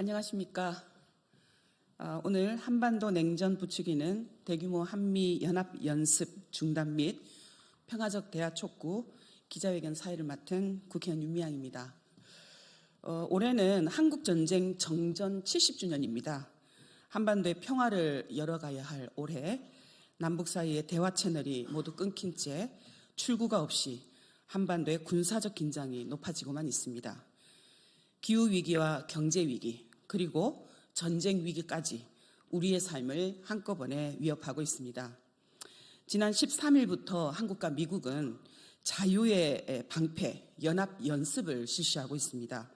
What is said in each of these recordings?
안녕하십니까. 오늘 한반도 냉전 부추기는 대규모 한미 연합 연습 중단 및 평화적 대화 촉구 기자회견 사회를 맡은 국회의원 윤미향입니다. 올해는 한국전쟁 정전 70주년입니다. 한반도의 평화를 열어가야 할 올해 남북 사이의 대화 채널이 모두 끊긴 채 출구가 없이 한반도의 군사적 긴장이 높아지고만 있습니다. 기후위기와 경제위기 그리고 전쟁 위기까지 우리의 삶을 한꺼번에 위협하고 있습니다. 지난 13일부터 한국과 미국은 자유의 방패 연합연습을 실시하고 있습니다.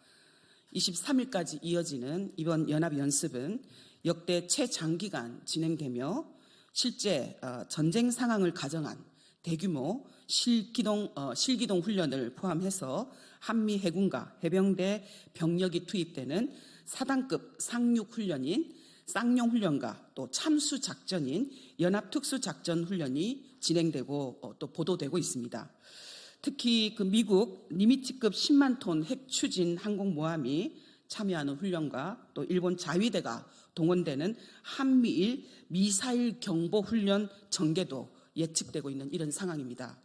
23일까지 이어지는 이번 연합연습은 역대 최장기간 진행되며 실제 전쟁 상황을 가정한 대규모 실기동 훈련을 포함해서 한미 해군과 해병대 병력이 투입되는 사단급 상륙 훈련인 쌍용 훈련과 또 참수 작전인 연합 특수 작전 훈련이 진행되고 또 보도되고 있습니다. 특히 그 미국 니미츠급 10만 톤 핵 추진 항공모함이 참여하는 훈련과 또 일본 자위대가 동원되는 한미일 미사일 경보 훈련 전개도 예측되고 있는 이런 상황입니다.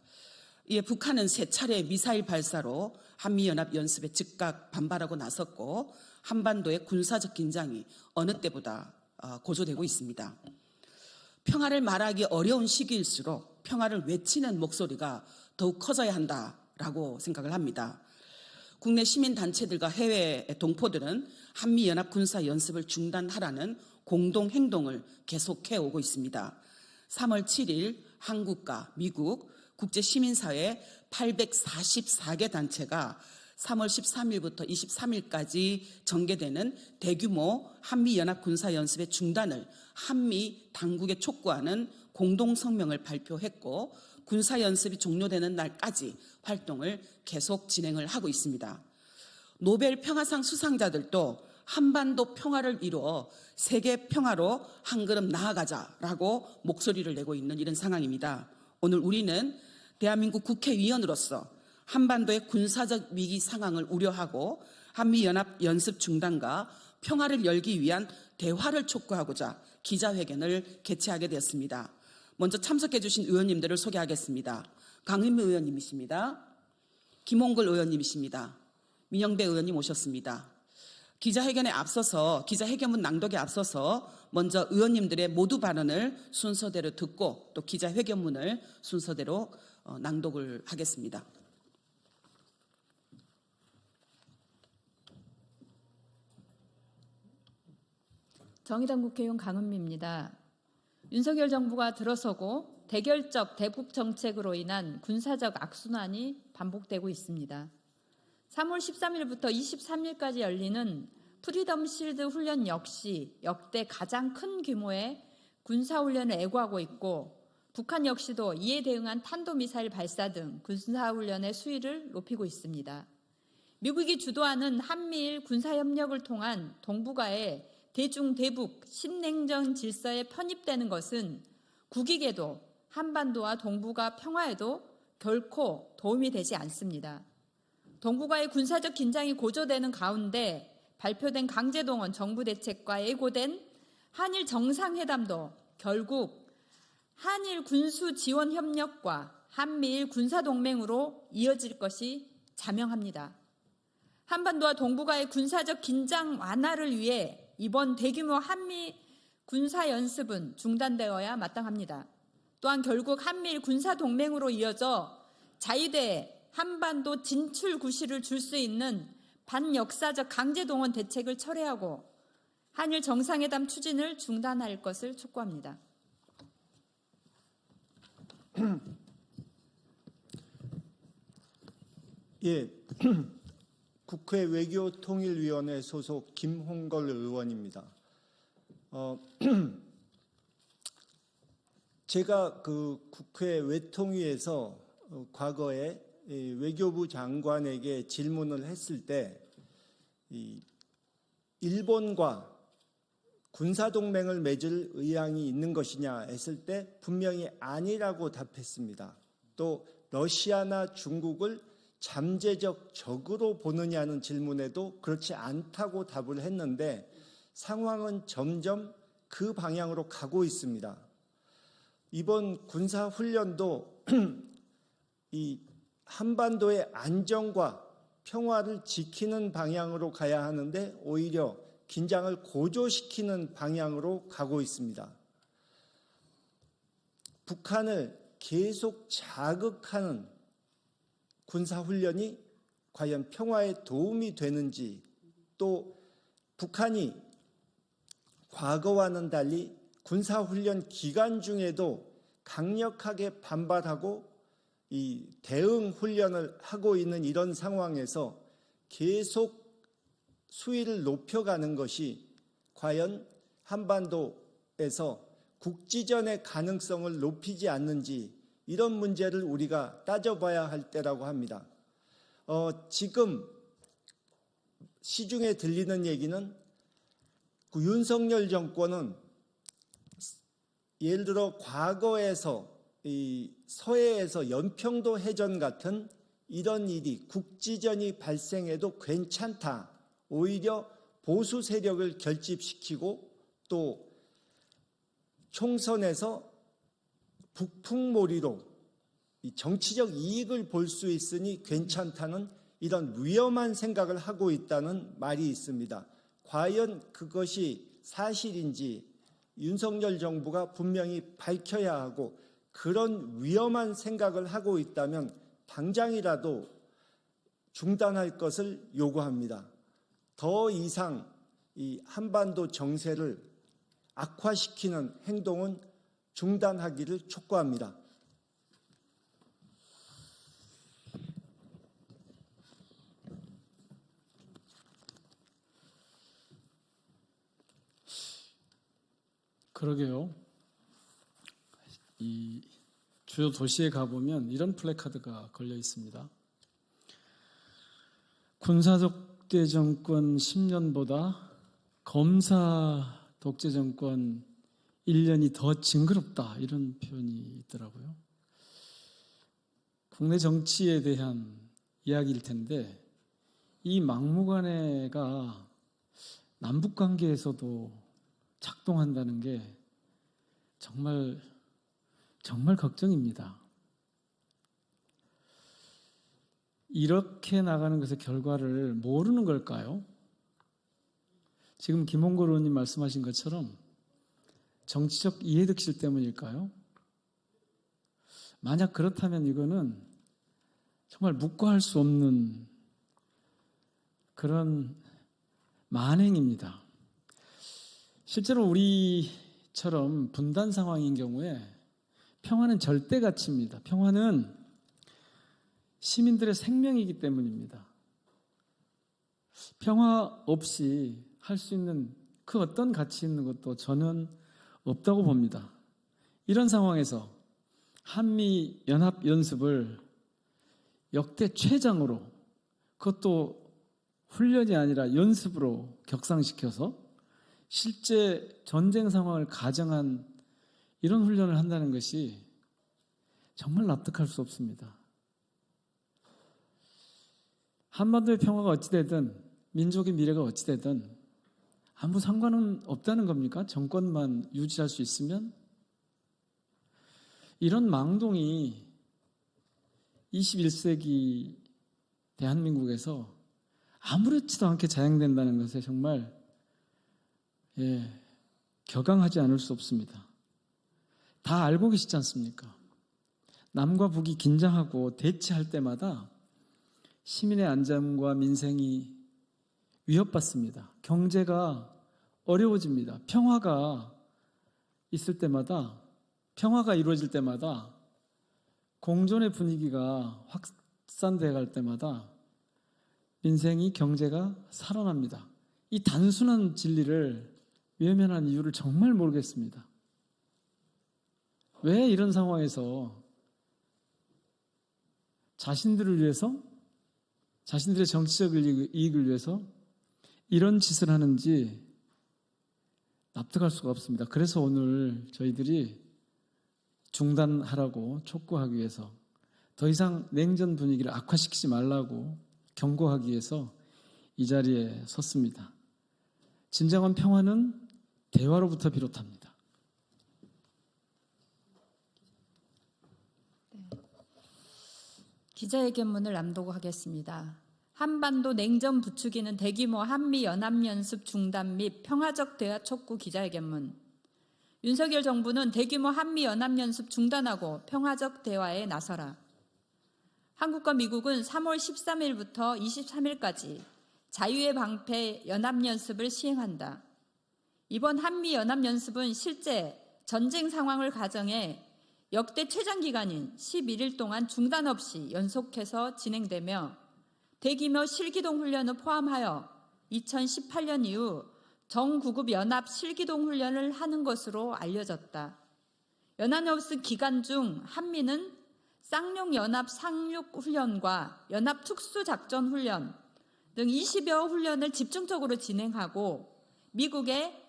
이에 북한은 세 차례 미사일 발사로 한미연합 연습에 즉각 반발하고 나섰고 한반도의 군사적 긴장이 어느 때보다 고조되고 있습니다. 평화를 말하기 어려운 시기일수록 평화를 외치는 목소리가 더욱 커져야 한다라고 생각을 합니다. 국내 시민단체들과 해외 동포들은 한미연합 군사연습을 중단하라는 공동행동을 계속해오고 있습니다. 3월 7일 한국과 미국 국제시민사회 844개 단체가 3월 13일부터 23일까지 전개되는 대규모 한미연합 군사연습의 중단을 한미 당국에 촉구하는 공동성명을 발표했고 군사연습이 종료되는 날까지 활동을 계속 진행을 하고 있습니다. 노벨 평화상 수상자들도 한반도 평화를 이루어 세계 평화로 한 걸음 나아가자라고 목소리를 내고 있는 이런 상황입니다. 오늘 우리는 대한민국 국회의원으로서 한반도의 군사적 위기 상황을 우려하고 한미연합 연습 중단과 평화를 열기 위한 대화를 촉구하고자 기자회견을 개최하게 되었습니다. 먼저 참석해 주신 의원님들을 소개하겠습니다. 강은미 의원님이십니다. 김홍걸 의원님이십니다. 민영배 의원님 오셨습니다. 기자회견문 낭독에 앞서서 먼저 의원님들의 모두 발언을 순서대로 듣고 또 기자회견문을 순서대로 낭독을 하겠습니다. 정의당 국회의원 강은미입니다. 윤석열 정부가 들어서고 대결적 대북 정책으로 인한 군사적 악순환이 반복되고 있습니다. 3월 13일부터 23일까지 열리는 프리덤 실드 훈련 역시 역대 가장 큰 규모의 군사훈련을 예고하고 있고 북한 역시도 이에 대응한 탄도미사일 발사 등 군사훈련의 수위를 높이고 있습니다. 미국이 주도하는 한미일 군사협력을 통한 동북아의 대중-대북 신냉전 질서에 편입되는 것은 국익에도 한반도와 동북아 평화에도 결코 도움이 되지 않습니다. 동북아의 군사적 긴장이 고조되는 가운데 발표된 강제동원 정부 대책과 예고된 한일 정상회담도 결국 한일 군수 지원 협력과 한미일 군사동맹으로 이어질 것이 자명합니다. 한반도와 동북아의 군사적 긴장 완화를 위해 이번 대규모 한미 군사연습은 중단되어야 마땅합니다. 또한 결국 한미일 군사동맹으로 이어져 자유대에 한반도 진출 구실을 줄 수 있는 반역사적 강제동원 대책을 철회하고 한일 정상회담 추진을 중단할 것을 촉구합니다. 예, 국회 외교통일위원회 소속 김홍걸 의원입니다. 제가 그 국회 외통위에서 과거에 외교부 장관에게 질문을 했을 때 일본과 군사동맹을 맺을 의향이 있는 것이냐 했을 때 분명히 아니라고 답했습니다. 또 러시아나 중국을 잠재적 적으로 보느냐는 질문에도 그렇지 않다고 답을 했는데 상황은 점점 그 방향으로 가고 있습니다. 이번 군사훈련도 이 한반도의 안정과 평화를 지키는 방향으로 가야 하는데 오히려 긴장을 고조시키는 방향으로 가고 있습니다. 북한을 계속 자극하는 군사훈련이 과연 평화에 도움이 되는지, 또 북한이 과거와는 달리 군사훈련 기간 중에도 강력하게 반발하고 이 대응 훈련을 하고 있는 이런 상황에서 계속 수위를 높여가는 것이 과연 한반도에서 국지전의 가능성을 높이지 않는지, 이런 문제를 우리가 따져봐야 할 때라고 합니다. 지금 시중에 들리는 얘기는 그 윤석열 정권은 예를 들어 과거에서 이 서해에서 연평도 해전 같은 이런 일이 국지전이 발생해도 괜찮다. 오히려 보수 세력을 결집시키고 또 총선에서 북풍몰이로 이 정치적 이익을 볼 수 있으니 괜찮다는 이런 위험한 생각을 하고 있다는 말이 있습니다. 과연 그것이 사실인지 윤석열 정부가 분명히 밝혀야 하고, 그런 위험한 생각을 하고 있다면 당장이라도 중단할 것을 요구합니다. 더 이상 이 한반도 정세를 악화시키는 행동은 중단하기를 촉구합니다. 그러게요. 이 주요 도시에 가보면 이런 플래카드가 걸려 있습니다. 군사독재 정권 10년보다 검사 독재 정권 1년이 더 징그럽다, 이런 표현이 있더라고요. 국내 정치에 대한 이야기일 텐데 이 막무가내가 남북관계에서도 작동한다는 게 정말 걱정입니다. 이렇게 나가는 것의 결과를 모르는 걸까요? 지금 김홍걸 의원님 말씀하신 것처럼 정치적 이해득실 때문일까요? 만약 그렇다면 이거는 정말 묵과할 수 없는 그런 만행입니다. 실제로 우리처럼 분단 상황인 경우에 평화는 절대 가치입니다. 평화는 시민들의 생명이기 때문입니다. 평화 없이 할 수 있는 그 어떤 가치 있는 것도 저는 없다고 봅니다. 이런 상황에서 한미 연합 연습을 역대 최장으로, 그것도 훈련이 아니라 연습으로 격상시켜서 실제 전쟁 상황을 가정한 이런 훈련을 한다는 것이 정말 납득할 수 없습니다. 한반도의 평화가 어찌되든 민족의 미래가 어찌되든 아무 상관은 없다는 겁니까? 정권만 유지할 수 있으면? 이런 망동이 21세기 대한민국에서 아무렇지도 않게 자행된다는 것에 정말 격앙하지 않을 수 없습니다. 다 알고 계시지 않습니까? 남과 북이 긴장하고 대치할 때마다 시민의 안전과 민생이 위협받습니다. 경제가 어려워집니다. 평화가 있을 때마다, 평화가 이루어질 때마다, 공존의 분위기가 확산되어 갈 때마다 민생이, 경제가 살아납니다. 이 단순한 진리를 외면한 이유를 정말 모르겠습니다. 왜 이런 상황에서 자신들을 위해서, 자신들의 정치적 이익을 위해서 이런 짓을 하는지 납득할 수가 없습니다. 그래서 오늘 저희들이 중단하라고 촉구하기 위해서 더 이상 냉전 분위기를 악화시키지 말라고 경고하기 위해서 이 자리에 섰습니다. 진정한 평화는 대화로부터 비롯합니다. 기자회견문을 낭독하겠습니다. 한반도 냉전 부추기는 대규모 한미 연합연습 중단 및 평화적 대화 촉구 기자회견문. 윤석열 정부는 대규모 한미 연합연습 중단하고 평화적 대화에 나서라. 한국과 미국은 3월 13일부터 23일까지 자유의 방패 연합연습을 시행한다. 이번 한미 연합연습은 실제 전쟁 상황을 가정해 역대 최장 기간인 11일 동안 중단 없이 연속해서 진행되며 대규모 실기동 훈련을 포함하여 2018년 이후 정구급 연합 실기동 훈련을 하는 것으로 알려졌다. 연합연습 기간 중 한미는 쌍용 연합 상륙 훈련과 연합 특수작전 훈련 등 20여 훈련을 집중적으로 진행하고 미국의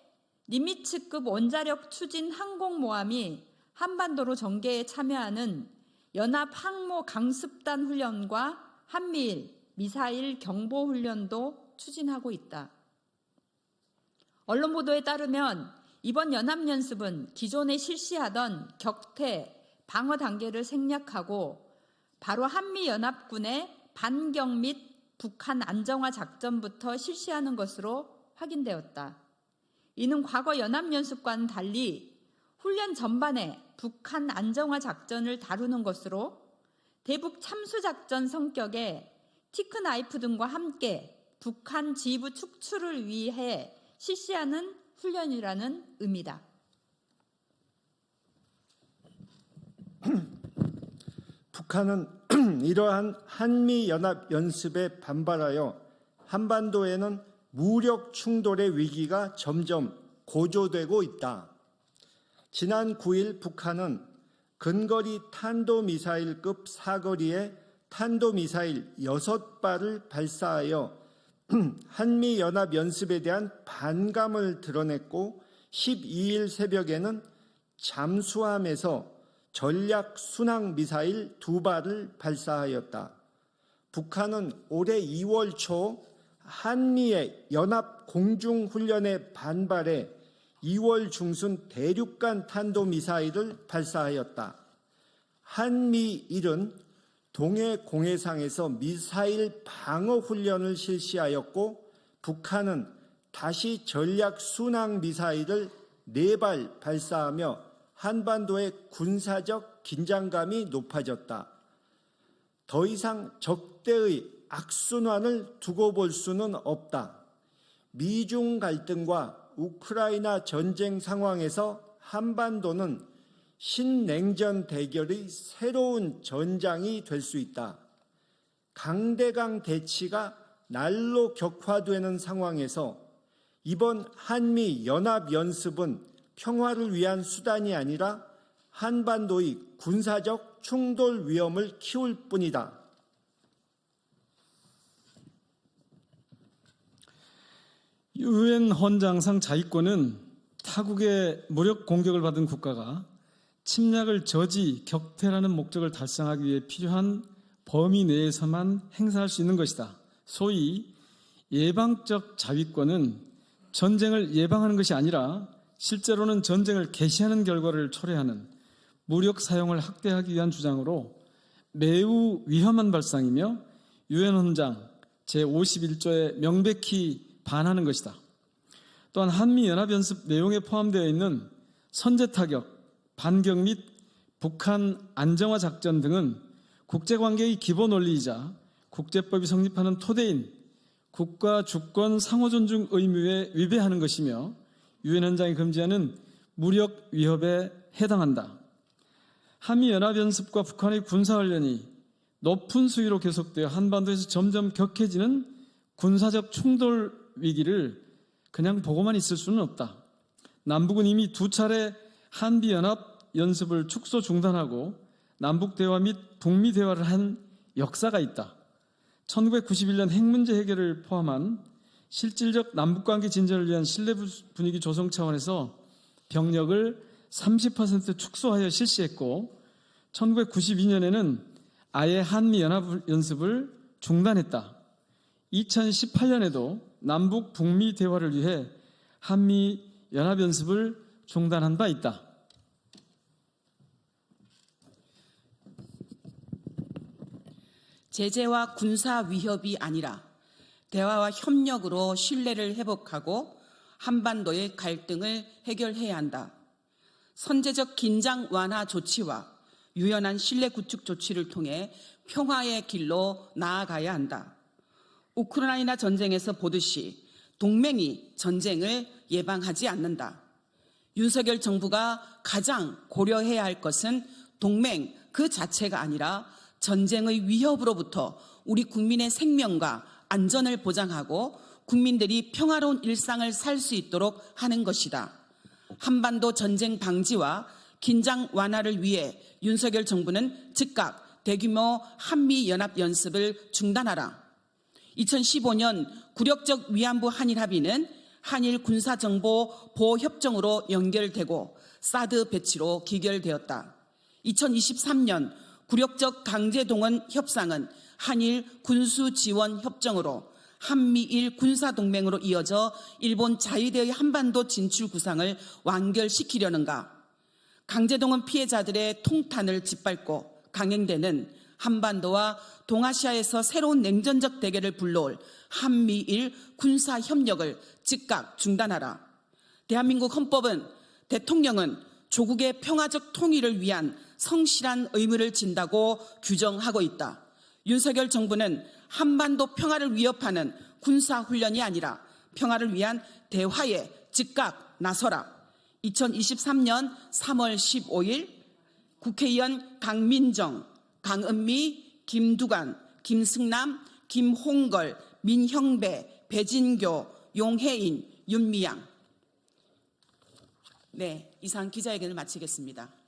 니미츠급 원자력 추진 항공모함이 한반도로 전개에 참여하는 연합 항모 강습단 훈련과 한미일 미사일 경보 훈련도 추진하고 있다. 언론 보도에 따르면 이번 연합연습은 기존에 실시하던 격퇴, 방어 단계를 생략하고 바로 한미연합군의 반격 및 북한 안정화 작전부터 실시하는 것으로 확인되었다. 이는 과거 연합연습과는 달리 훈련 전반에 북한 안정화 작전을 다루는 것으로 대북 참수작전 성격의 티크나이프 등과 함께 북한 지휘부 축출을 위해 실시하는 훈련이라는 의미다. 북한은 이러한 한미연합연습에 반발하여 한반도에는 무력 충돌의 위기가 점점 고조되고 있다. 지난 9일 북한은 근거리 탄도미사일급 사거리의 탄도미사일 6발을 발사하여 한미연합연습에 대한 반감을 드러냈고 12일 새벽에는 잠수함에서 전략 순항 미사일 2발을 발사하였다. 북한은 올해 2월 초 한미의 연합 공중훈련에 반발해 2월 중순 대륙간 탄도미사일을 발사하였다. 한미일은 동해 공해상에서 미사일 방어 훈련을 실시하였고 북한은 다시 전략 순항 미사일을 4발 발사하며 한반도의 군사적 긴장감이 높아졌다. 더 이상 적대의 악순환을 두고 볼 수는 없다. 미중 갈등과 우크라이나 전쟁 상황에서 한반도는 신냉전 대결의 새로운 전장이 될 수 있다. 강대강 대치가 날로 격화되는 상황에서 이번 한미 연합연습은 평화를 위한 수단이 아니라 한반도의 군사적 충돌 위험을 키울 뿐이다. 유엔 헌장상 자위권은 타국의 무력 공격을 받은 국가가 침략을 저지, 격퇴라는 목적을 달성하기 위해 필요한 범위 내에서만 행사할 수 있는 것이다. 소위 예방적 자위권은 전쟁을 예방하는 것이 아니라 실제로는 전쟁을 개시하는 결과를 초래하는 무력 사용을 확대하기 위한 주장으로 매우 위험한 발상이며 유엔 헌장 제51조에 명백히 반하는 것이다. 또한 한미연합연습 내용에 포함되어 있는 선제타격, 반격 및 북한 안정화 작전 등은 국제관계의 기본 원리이자 국제법이 성립하는 토대인 국가 주권 상호존중 의무에 위배하는 것이며 유엔 헌장이 금지하는 무력 위협에 해당한다. 한미연합연습과 북한의 군사훈련이 높은 수위로 계속되어 한반도에서 점점 격해지는 군사적 충돌 위기를 그냥 보고만 있을 수는 없다. 남북은 이미 2차례 한미연합 연습을 축소 중단하고 남북대화 및 북미대화를 한 역사가 있다. 1991년 핵문제 해결을 포함한 실질적 남북관계 진전을 위한 신뢰 분위기 조성 차원에서 병력을 30% 축소하여 실시했고 1992년에는 아예 한미연합연습을 중단했다. 2018년에도 남북 북미 대화를 위해 한미연합연습을 중단한 바 있다. 제재와 군사 위협이 아니라 대화와 협력으로 신뢰를 회복하고 한반도의 갈등을 해결해야 한다. 선제적 긴장 완화 조치와 유연한 신뢰 구축 조치를 통해 평화의 길로 나아가야 한다. 우크라이나 전쟁에서 보듯이 동맹이 전쟁을 예방하지 않는다. 윤석열 정부가 가장 고려해야 할 것은 동맹 그 자체가 아니라 전쟁의 위협으로부터 우리 국민의 생명과 안전을 보장하고 국민들이 평화로운 일상을 살 수 있도록 하는 것이다. 한반도 전쟁 방지와 긴장 완화를 위해 윤석열 정부는 즉각 대규모 한미연합연습을 중단하라. 2015년 굴욕적 위안부 한일 합의는 한일 군사정보 보호협정으로 연결되고 사드 배치로 기결되었다. 2023년 굴욕적 강제동원 협상은 한일 군수지원협정으로 한미일 군사동맹으로 이어져 일본 자위대의 한반도 진출 구상을 완결시키려는가? 강제동원 피해자들의 통탄을 짓밟고 강행되는 한반도와 동아시아에서 새로운 냉전적 대결을 불러올 한미일 군사협력을 즉각 중단하라. 대한민국 헌법은 대통령은 조국의 평화적 통일을 위한 성실한 의무를 진다고 규정하고 있다. 윤석열 정부는 한반도 평화를 위협하는 군사훈련이 아니라 평화를 위한 대화에 즉각 나서라. 2023년 3월 15일 국회의원 강민정, 강은미, 김두관, 김승남, 김홍걸, 민형배, 배진교, 용혜인, 윤미향. 네, 이상 기자회견을 마치겠습니다.